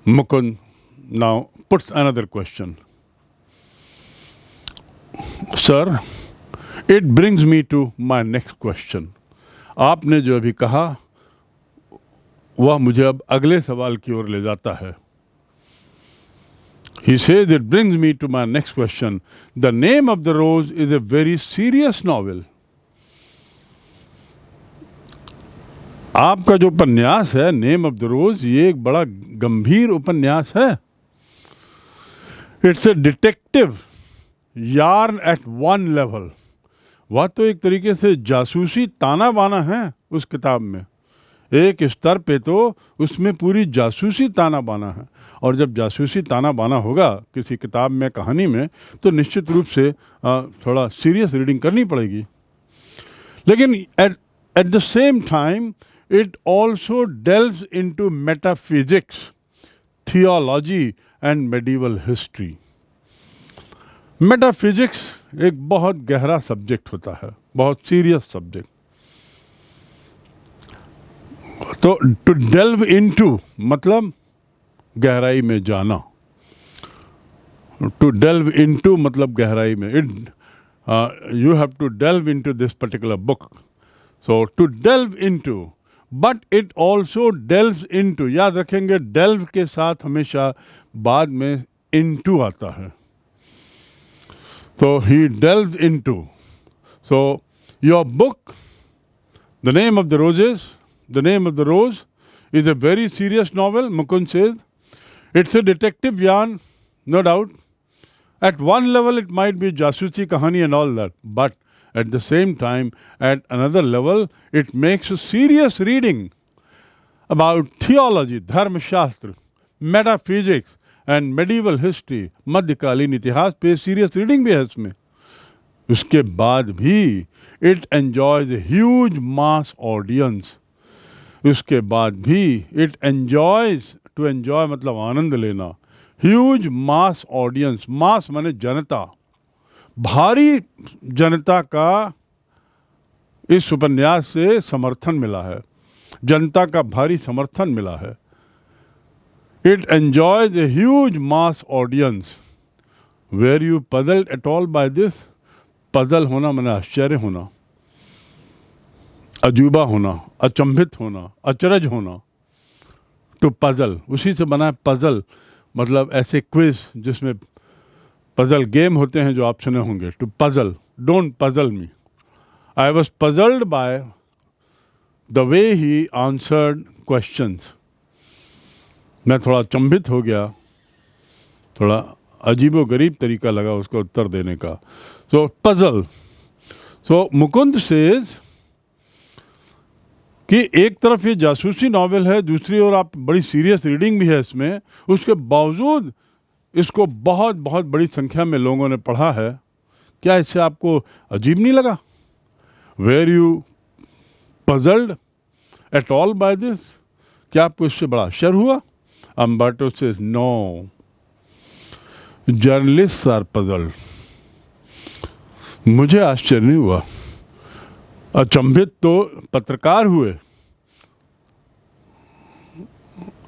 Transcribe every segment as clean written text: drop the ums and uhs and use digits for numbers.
Mukund now puts another question. Sir, it brings me to my next question. आपने जो अभी कहा वह मुझे अब अगले सवाल की ओर ले जाता है. He says it brings me to my next question. The Name of the Rose is a very serious novel. आपका जो उपन्यास है नेम ऑफ द रोज, ये एक बड़ा गंभीर उपन्यास है. It's a detective yarn at one level. वह तो एक तरीके से जासूसी ताना बाना है उस किताब में. एक स्तर पे तो उसमें पूरी जासूसी ताना बाना है. और जब जासूसी ताना बाना होगा किसी किताब में, कहानी में, तो निश्चित रूप से थोड़ा सीरियस रीडिंग करनी पड़ेगी. लेकिन at the same time it also delves into metaphysics, theology and medieval history. Metaphysics एक बहुत गहरा सब्जेक्ट होता है, बहुत सीरियस सब्जेक्ट. तो टू डेल्व इनटू मतलब गहराई में जाना. टू डेल्व इनटू मतलब गहराई में. You have to delve into this particular book. So to delve into, but it also delves into. याद रखेंगे डेल्व के साथ हमेशा बाद में इनटू आता है. तो he delves into. So your book the name of the roses, the name of the rose is a very serious novel. Mukund says it's a detective yarn, no doubt. At one level it might be jasusi kahani and all that, but at the same time, at another level, it makes a serious reading about theology, dharma shastra, metaphysics and medieval history. मध्यकालीन इतिहास पे serious reading भी है इसमें. उसके बाद भी it enjoys a huge mass audience. उसके बाद भी it enjoys, to enjoy मतलब आनंद लेना, huge mass audience. mass माने जनता, भारी जनता का इस उपन्यास से समर्थन मिला है. जनता का भारी समर्थन मिला है. It enjoys a huge mass audience. Were you puzzled at all by this. Puzzle होना माने आश्चर्य होना, अजूबा होना, अचंभित होना, अचरज होना. टू पजल, उसी से बना है पजल, मतलब ऐसे क्विज जिसमें पजल गेम होते हैं जो आप सुने होंगे. To puzzle, don't puzzle me. I was puzzled by the way he answered questions. मैं थोड़ा चंभित हो गया, थोड़ा अजीबो गरीब तरीका लगा उसका उत्तर देने का. सो पजल. सो मुकुंद सेज कि एक तरफ ये जासूसी नॉवेल है, दूसरी ओर आप बड़ी सीरियस रीडिंग भी है इसमें. उसके बावजूद इसको बहुत बहुत बड़ी संख्या में लोगों ने पढ़ा है. क्या इससे आपको अजीब नहीं लगा? Were you puzzled at all by this. क्या आपको इससे बड़ा आश्चर्य हुआ? अम्बर्टो से नो, जर्नलिस्ट आर पजल्ड. मुझे आश्चर्य नहीं हुआ. अचंभित तो पत्रकार हुए,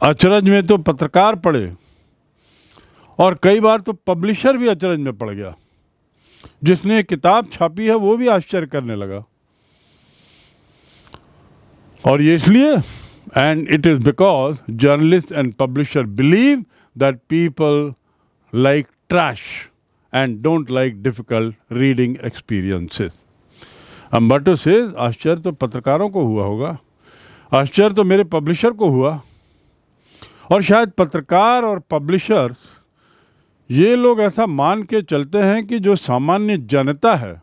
अचरज में तो पत्रकार पड़े, और कई बार तो पब्लिशर भी अचरज में पड़ गया. जिसने किताब छापी है वो भी आश्चर्य करने लगा. और ये इसलिए, and it is because journalist and publisher believe that people like trash and don't like difficult reading experiences. Umberto से आश्चर्य तो पत्रकारों को हुआ होगा, आश्चर्य तो मेरे पब्लिशर को हुआ. और शायद पत्रकार और पब्लिशर्स ये लोग ऐसा मान के चलते हैं कि जो सामान्य जनता है,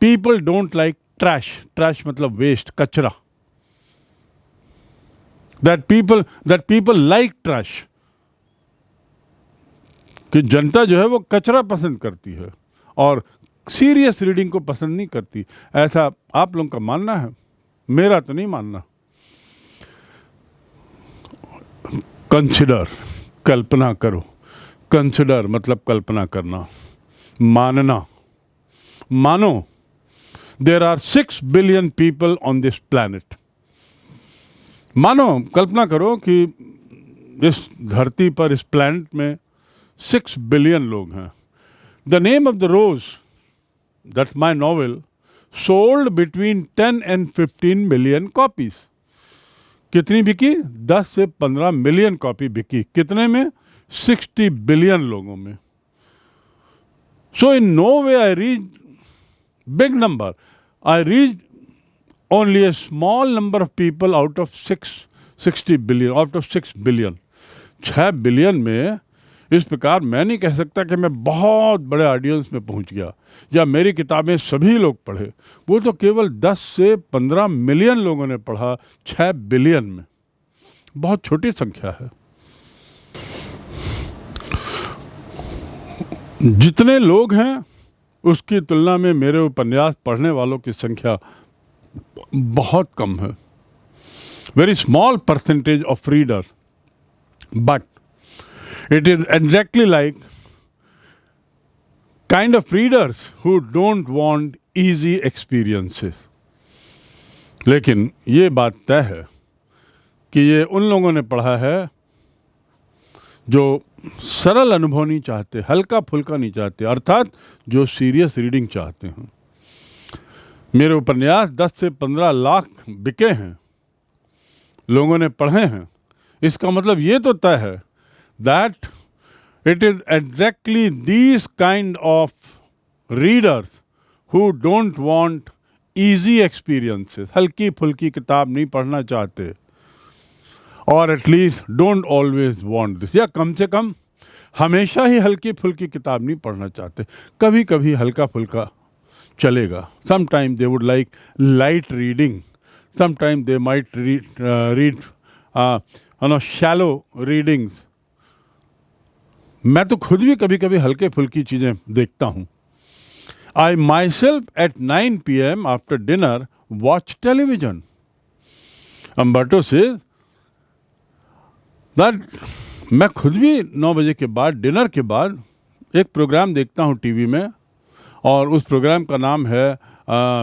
people don't like trash. Trash मतलब वेस्ट, कचरा. That people like trash. कि जनता जो है वो कचरा पसंद करती है और सीरियस रीडिंग को पसंद नहीं करती. ऐसा आप लोगों का मानना है, मेरा तो नहीं मानना. कंसिडर, कल्पना करो. कंसिडर मतलब कल्पना करना, मानना. मानो there are 6 billion people on this planet. मानो, कल्पना करो कि इस धरती पर, इस प्लैनेट में 6 बिलियन लोग हैं। The name of the rose, that's my novel, sold between 10 and 15 million copies. कितनी बिकी? 10 से 15 मिलियन कॉपी बिकी। कितने में? 60 बिलियन लोगों में। So in no way I reach big number, I reach only a small number of people out of 60 billion, out of 6 billion। 6 billion में इस प्रकार मैं नहीं कह सकता कि मैं बहुत बड़े ऑडियंस में पहुंच गया या मेरी किताबें सभी लोग पढ़े। वो तो केवल 10 से 15 मिलियन लोगों ने पढ़ा 6 बिलियन में। बहुत छोटी संख्या है। जितने लोग हैं उसकी तुलना में मेरे उपन्यास पढ़ने वालों की संख्या बहुत कम है। Very small percentage of reader, but it is exactly like kind of readers who don't want easy experiences। लेकिन ये बात तय है कि ये उन लोगों ने पढ़ा है जो सरल अनुभव नहीं चाहते, हल्का फुल्का नहीं चाहते, अर्थात जो सीरियस रीडिंग चाहते हैं। मेरे उपन्यास 10 से 15 लाख बिके हैं, लोगों ने पढ़े हैं। इसका मतलब ये तो तय है that it is exactly these kind of readers who don't want easy experiences, हल्की फुल्की किताब नहीं पढ़ना चाहते, और at least don't always want this, या कम से कम हमेशा ही हल्की फुल्की किताब नहीं पढ़ना चाहते, कभी कभी हल्का फुल्का चलेगा। Sometime they would like light reading, sometime they might read shallow readings। मैं तो खुद भी कभी कभी हल्के फुल्की चीजें देखता हूं। I myself at 9 PM after dinner watch television। Umberto says that मैं खुद भी 9 बजे के बाद, डिनर के बाद एक प्रोग्राम देखता हूं टीवी में, और उस प्रोग्राम का नाम है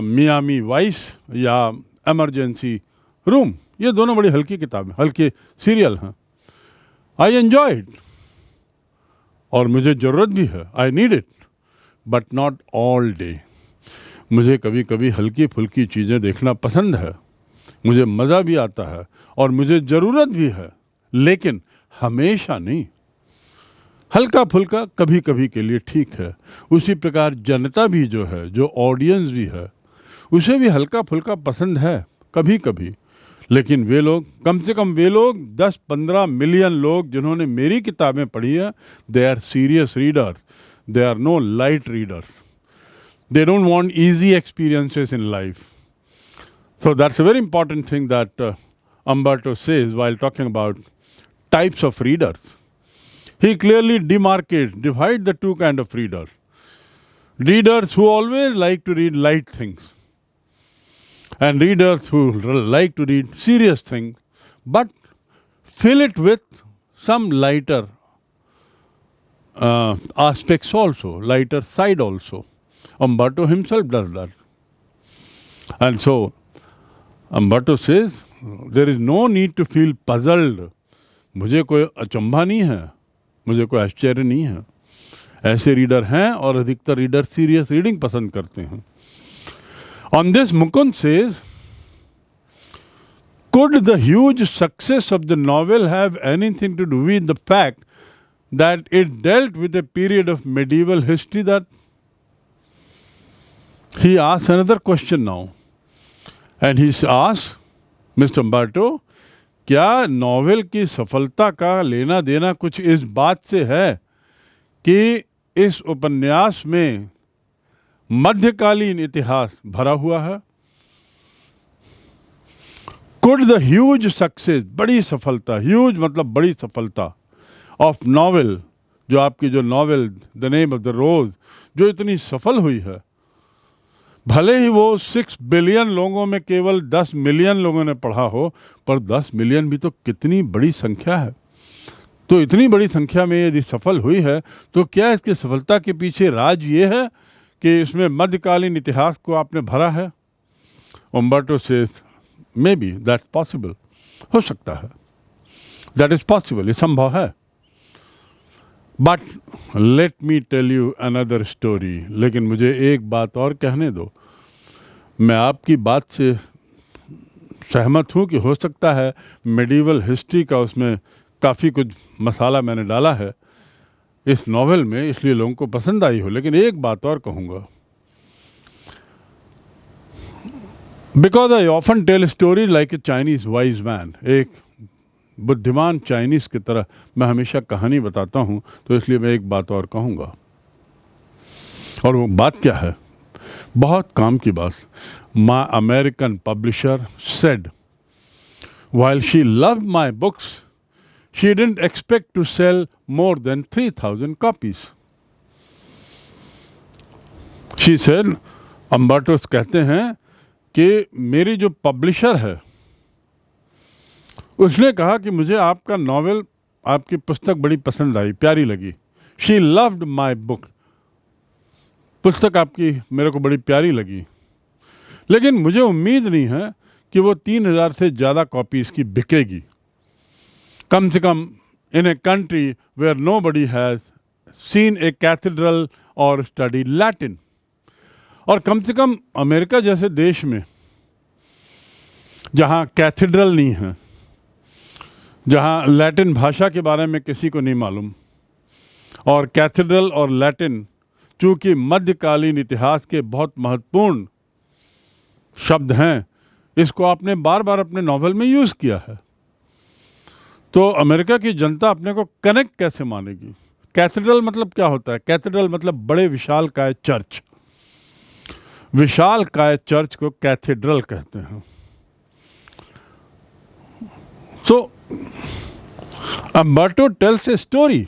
मियामी वाइस या इमरजेंसी रूम। ये दोनों बड़ी हल्की किताबें, हल्के सीरियल हैं। आई एंजॉय इट, और मुझे ज़रूरत भी है, I need it, but not all day. मुझे कभी कभी हल्की फुल्की चीज़ें देखना पसंद है, मुझे मज़ा भी आता है और मुझे ज़रूरत भी है, लेकिन हमेशा नहीं। हल्का फुल्का कभी कभी के लिए ठीक है। उसी प्रकार जनता भी जो है, जो ऑडियंस भी है, उसे भी हल्का फुल्का पसंद है कभी कभी। लेकिन वे लोग, कम से कम वे लोग 10-15 मिलियन लोग जिन्होंने मेरी किताबें पढ़ी है, they are serious readers, they are no light readers, they don't want easy experiences in life. So that's a very important thing that Umberto says while talking about types of readers। He clearly divide the two kind of readers. Readers who always like to read light things, and readers who like to read serious things, but fill it with some lighter aspects also, lighter side also. Umberto himself does that. And so Umberto says there is no need to feel puzzled। मुझे कोई अचंभा नहीं है, मुझे कोई आश्चर्य नहीं है। ऐसे रीडर हैं, और अधिकतर रीडर सीरियस रीडिंग पसंद करते हैं। On this, Mukund says, could the huge success of the novel have anything to do with the fact that it dealt with a period of medieval history? That he asks another question now, and he asks, Mr. Umberto, क्या novel की सफलता का लेना देना कुछ इस बात से है कि इस उपन्यास में मध्यकालीन इतिहास भरा हुआ है? कुड द ह्यूज सक्सेस, बड़ी सफलता, ह्यूज मतलब बड़ी सफलता, ऑफ नॉवेल, जो आपकी जो novel the name of the rose जो इतनी सफल हुई है, भले ही वो 6 बिलियन लोगों में केवल 10 मिलियन लोगों ने पढ़ा हो, पर 10 मिलियन भी तो कितनी बड़ी संख्या है। तो इतनी बड़ी संख्या में यदि सफल हुई है, तो क्या इसकी सफलता के पीछे राज ये है कि इसमें मध्यकालीन इतिहास को आपने भरा है? Umberto says, maybe that's possible, हो सकता है। दैट इज पॉसिबल, ये संभव है. But let me tell you another story. लेकिन मुझे एक बात और कहने दो. मैं आपकी बात से सहमत हूँ कि हो सकता है मेडिवल हिस्ट्री का उसमें काफ़ी कुछ मसाला मैंने डाला है इस नॉवेल में, इसलिए लोगों को पसंद आई हो. लेकिन एक बात और कहूँगा, because I often tell story like a Chinese wise man. एक बुद्धिमान चाइनीज की तरह मैं हमेशा कहानी बताता हूँ, तो इसलिए मैं एक बात और कहूँगा. और वो बात क्या है? बहुत काम की बात. My American publisher said, while she loved my books, she didn't expect to sell more than 3,000 copies. She said, अम्बर्टोस कहते हैं कि मेरी जो पब्लिशर है उसने कहा कि मुझे आपका नॉवेल, आपकी पुस्तक बड़ी पसंद आई, प्यारी लगी. She loved my book. पुस्तक आपकी मेरे को बड़ी प्यारी लगी, लेकिन मुझे उम्मीद नहीं है कि वो 3,000 से ज़्यादा कॉपीज़ की बिकेगी. कम से कम in a country where nobody has seen a cathedral और स्टडी लैटिन. और कम से कम अमेरिका जैसे देश में जहाँ कैथेड्रल नहीं है, जहाँ लैटिन भाषा के बारे में किसी को नहीं मालूम, और कैथेड्रल और लैटिन चूँकि मध्यकालीन इतिहास के बहुत महत्वपूर्ण शब्द हैं, इसको आपने बार बार अपने नॉवेल में यूज़ किया है, तो अमेरिका की जनता अपने को कनेक्ट कैसे मानेगी? कैथेड्रल मतलब क्या होता है? कैथेड्रल मतलब बड़े विशालकाय चर्च. विशालकाय चर्च को कैथेड्रल कहते हैं. So Umberto tells a story.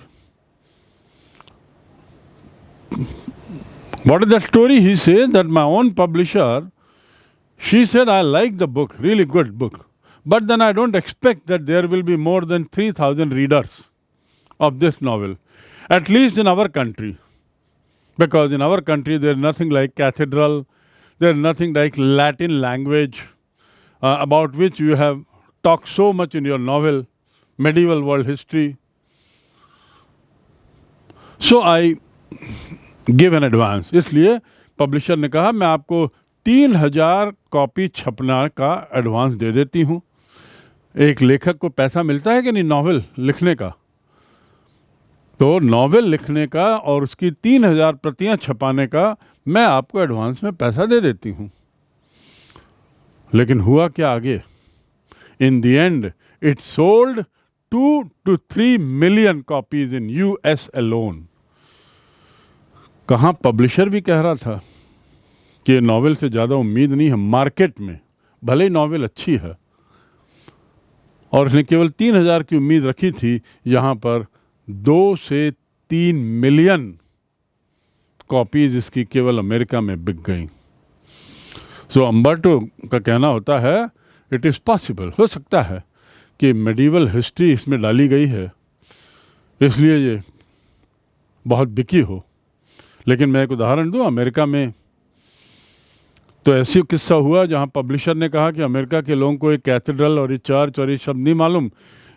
What is that story? He said that my own publisher, she said, I like the book, really good book. But then I don't expect that there will be more than 3,000 readers of this novel, at least in our country. Because in our country, there's nothing like cathedral, there's nothing like Latin language, about which you have talked so much in your novel, medieval world history. So I give an advance. इसलिए publisher ने कहा मैं आपको 3,000 copy छपना का advance दे देती हूँ. एक लेखक को पैसा मिलता है कि नहीं नॉवेल लिखने का? तो नॉवेल लिखने का और उसकी 3,000 प्रतियां छपाने का मैं आपको एडवांस में पैसा दे देती हूँ. लेकिन हुआ क्या आगे? In the end it sold 2 to 3 million copies in US alone. कहाँ पब्लिशर भी कह रहा था कि नॉवेल से ज़्यादा उम्मीद नहीं है मार्केट में, भले ही नॉवेल अच्छी है, और उसने केवल 3,000 की उम्मीद रखी थी. यहाँ पर 2 से 3 मिलियन कॉपीज इसकी केवल अमेरिका में बिक गई. सो अम्बर्टो का कहना होता है इट इज़ पॉसिबल, हो सकता है कि मेडिवल हिस्ट्री इसमें डाली गई है इसलिए ये बहुत बिकी हो. लेकिन मैं एक उदाहरण दूं, अमेरिका में तो ऐसी किस्सा हुआ जहां पब्लिशर ने कहा कि अमेरिका के लोगों को एक कैथेड्रल और ये चर्च और ये शब्द नहीं मालूम,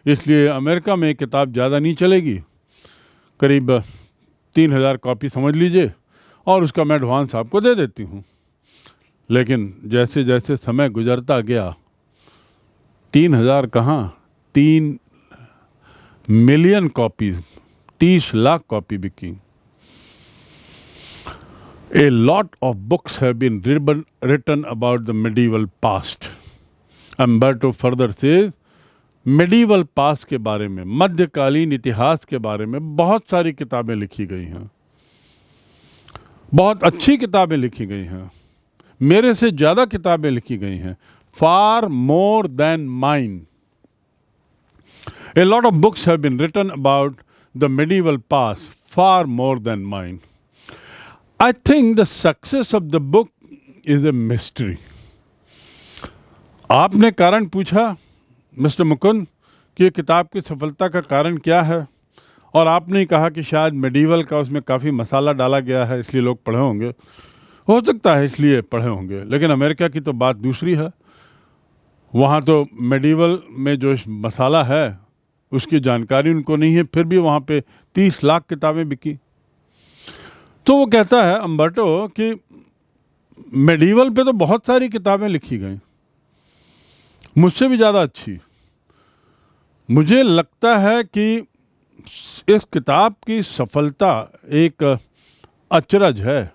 इसलिए अमेरिका में किताब ज़्यादा नहीं चलेगी, करीब 3,000 कॉपी समझ लीजिए, और उसका मैं एडवांस आपको दे देती हूँ. लेकिन जैसे जैसे समय गुजरता गया 3,000 कहाँ, 3 मिलियन कॉपीज, 30 लाख कॉपी बिकी. A lot of books have been written about the medieval past. Umberto further says, medieval past के बारे में, मध्यकालीन इतिहास के बारे में बहुत सारी किताबें लिखी गई हैं, बहुत अच्छी किताबें लिखी गई हैं, मेरे से ज़्यादा किताबें लिखी गई हैं, far more than mine. A lot of books have been written about the medieval past, far more than mine. I think the success of the book is a mystery. आपने कारण पूछा मिस्टर मुकुंद कि किताब की सफलता का कारण क्या है, और आपने कहा कि शायद मेडिवल का उसमें काफ़ी मसाला डाला गया है इसलिए लोग पढ़े होंगे. हो सकता है इसलिए पढ़े होंगे, लेकिन अमेरिका की तो बात दूसरी है. वहाँ तो मेडिवल में जो मसाला है उसकी जानकारी उनको नहीं है, फिर भी वहाँ पे 30 लाख किताबें बिकी। तो वो कहता है अम्बर्टो कि मेडिवल पे तो बहुत सारी किताबें लिखी गई, मुझसे भी ज़्यादा अच्छी। मुझे लगता है कि इस किताब की सफलता एक अचरज है,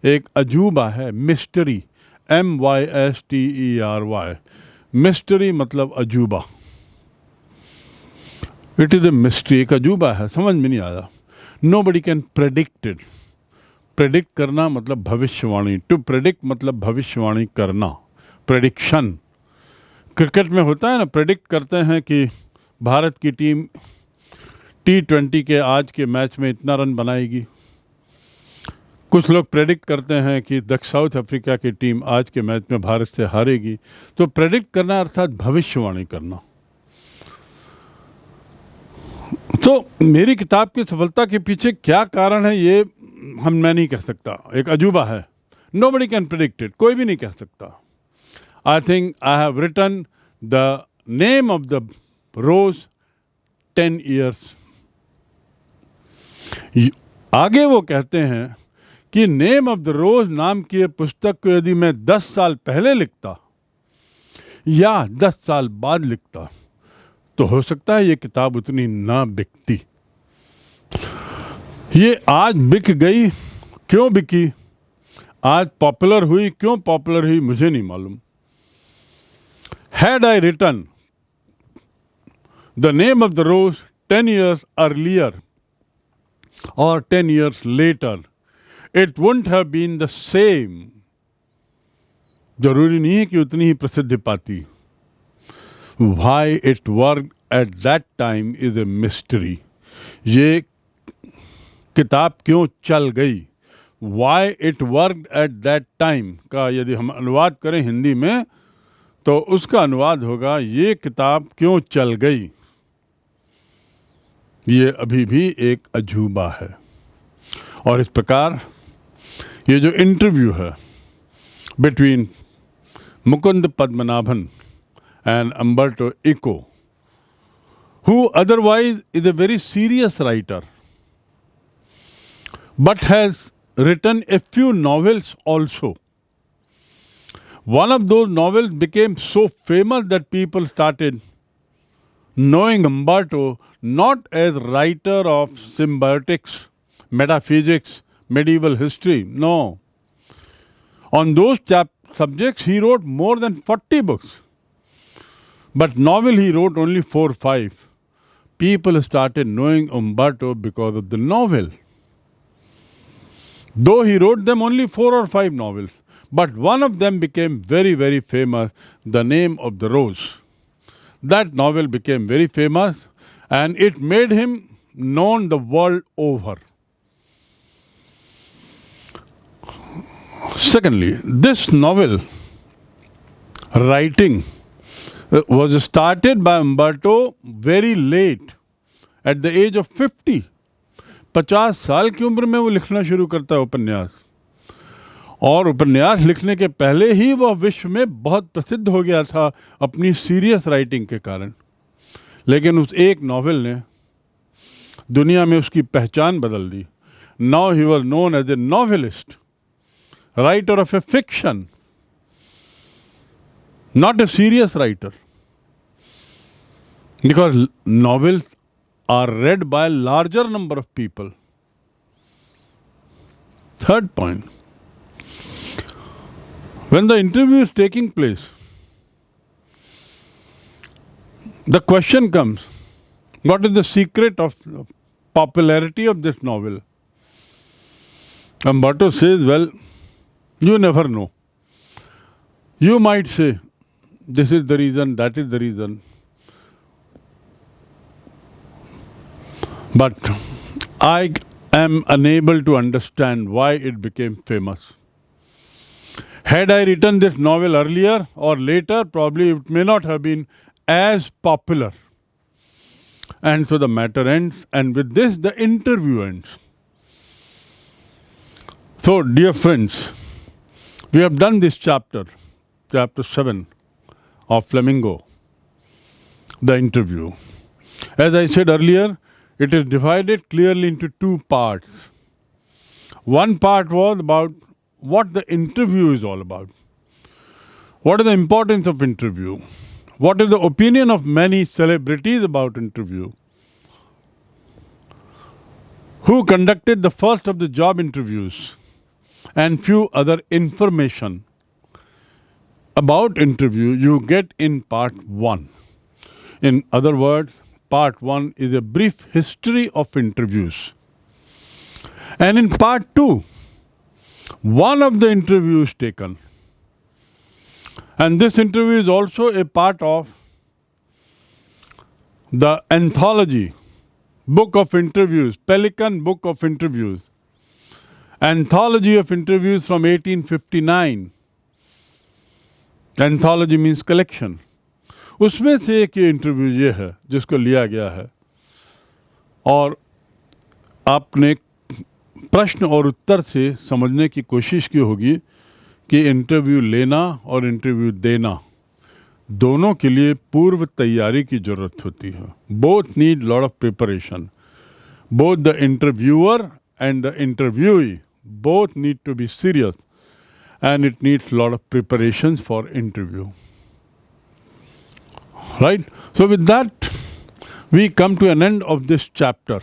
एक अजूबा है, मिस्टरी, MYSTERY, मिस्टरी मतलब अजूबा। इट इज़ ए मिस्ट्री, एक अजूबा है, समझ में नहीं आया। Nobody can predict it. Predict करना मतलब भविष्यवाणी, टू प्रेडिक्ट मतलब भविष्यवाणी करना, प्रेडिक्शन। क्रिकेट में होता है ना, प्रेडिक्ट करते हैं कि भारत की टीम T20 के आज के मैच में इतना रन बनाएगी। कुछ लोग प्रेडिक्ट करते हैं कि साउथ अफ्रीका की टीम आज के मैच में भारत से हारेगी। तो प्रेडिक्ट करना अर्थात भविष्यवाणी करना। तो मेरी किताब की सफलता के पीछे क्या कारण है ये मैं नहीं कह सकता, एक अजूबा है। नोबडी कैन प्रेडिक्ट इट, कोई भी नहीं कह सकता। I think I have written the name of the rose 10 years। आगे वो कहते हैं कि नेम ऑफ द रोज नाम की पुस्तक को यदि मैं 10 साल पहले लिखता या 10 साल बाद लिखता तो हो सकता है ये किताब उतनी ना बिकती। ये आज बिक गई, क्यों बिकी, आज पॉपुलर हुई, क्यों पॉपुलर हुई, मुझे नहीं मालूम। Had I written the name of the rose 10 years earlier or 10 years later, it wouldn't have been the same. जरूरी नहीं है कि उतनी ही प्रसिद्धि पाती। Why it worked at that time is a mystery. ये किताब क्यों चल गई, Why it worked at that time का यदि हम अनुवाद करें हिंदी में तो उसका अनुवाद होगा ये किताब क्यों चल गई। ये अभी भी एक अजूबा है। और इस प्रकार ये जो इंटरव्यू है between Mukund Padmanabhan and Umberto Eco, who otherwise is a very serious writer, but has written a few novels also. One of those novels became so famous that people started knowing Umberto not as writer of symbiotics, metaphysics, medieval history. No. On those subjects, he wrote more than 40 books. But novel he wrote only 4 or 5. People started knowing Umberto because of the novel. Though he wrote them only 4 or 5 novels, but one of them became very, very famous, The Name of the Rose. That novel became very famous and it made him known the world over. Secondly, this novel writing was started by Umberto very late, at the age of 50. 50 साल की उम्र में वो लिखना शुरू करता है उपन्यास। और उपन्यास लिखने के पहले ही वह विश्व में बहुत प्रसिद्ध हो गया था अपनी सीरियस राइटिंग के कारण। लेकिन उस एक नॉवेल ने दुनिया में उसकी पहचान बदल दी। Now he was known as a novelist, writer of a fiction, not a serious writer, because novels are read by a larger number of people. Third point, when the interview is taking place, the question comes, what is the secret of popularity of this novel? Umberto says, well, you never know. You might say, this is the reason, that is the reason. But I am unable to understand why it became famous. Had I written this novel earlier or later, probably it may not have been as popular. And so the matter ends, and with this the interview ends. So, dear friends, we have done this chapter 7 of Flamingo, the interview. As I said earlier, it is divided clearly into two parts. One part was about what the interview is all about. What is the importance of interview? What is the opinion of many celebrities about interview? Who conducted the first of the job interviews? And few other information about interview you get in part 1. In other words, part 1 is a brief history of interviews. And in part 2, one of the interviews taken. And this interview is also a part of the anthology, book of interviews, Pelican Book of Interviews. Anthology of interviews from 1859. Anthology means collection. उसमें से एक ये interview ये है जिसको लिया गया है और आपने प्रश्न और उत्तर से समझने की कोशिश की होगी कि इंटरव्यू लेना और इंटरव्यू देना दोनों के लिए पूर्व तैयारी की ज़रूरत होती है. Both need lot of preparation. Both the interviewer and the interviewee both need to be serious and it needs a lot of preparations for interview. Right? So with that, we come to an end of this chapter.